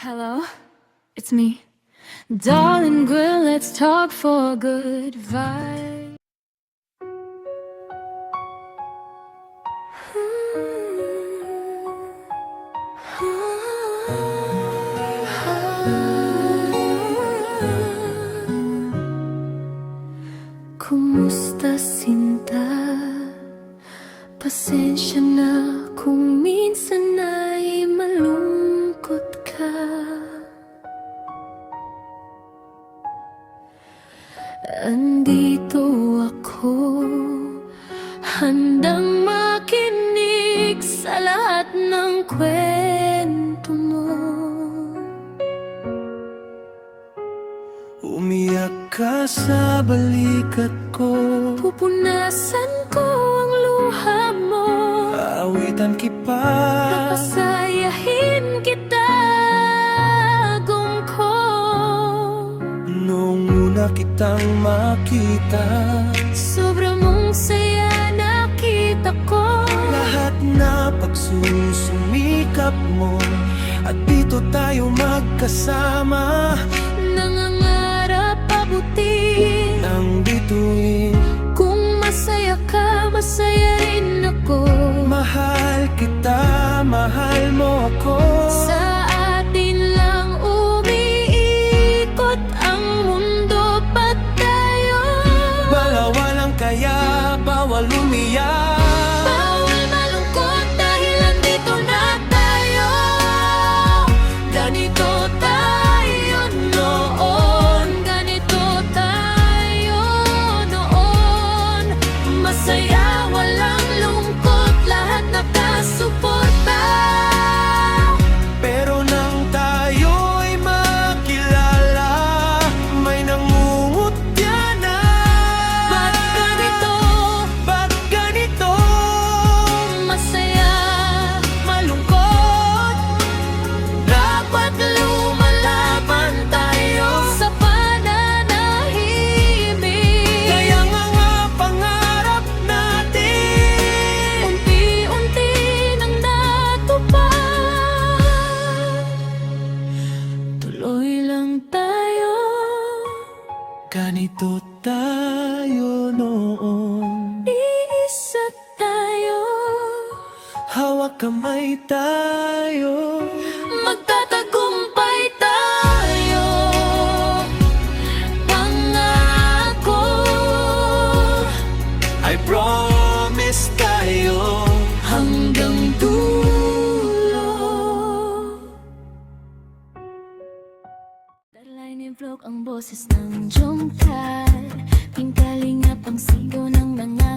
Hello, it's me. Darling girl, let's talk for a good vibe. Kumusta, Sinta? Pasensya na kung minsan ay malungkot ka. Andito ako, handang makinig sa lahat ng kwento mo. Umiyak ka sa balikat ko, Pupunasan ko ang luha mo, aawitan kita. papasayahin kita, gumko. Noong una kitang makita, Sobra mong saya nakita ko. lahat na pagsusumikap mo, at dito tayo magkasama. Nangangarap abutin, Nang bituin, kung masaya ka, masaya rin ako. mahal kita, mahal mo ako. Sa atin lang umiikot ang mundo, ba't tayo? Walang kaya, bawal umiyak. Bawal malungkot dahil nandito na tayo. Ganito tayo noon, ganito tayo noon. Masaya, walang lungkot, lahat nakasuporta. Pero nang tayo'y makilala, may nangungutya na. Ba't ganito? Ba't ganito? Masaya, malungkot. Dapat lumalaban tayo sa pananahimik. Kaya nga pangarap natin, Unti-unti nang natupad. Tuloy lang tayo. ganito tayo noon. Iisa tayo. Hawak kamay tayo. Magtatagumpay tayo. Pangako. I promise tayo. Hanggang dulo. Darlay ni vlog ang boses ng Jongkar, pingkalingap ang sigaw ng mga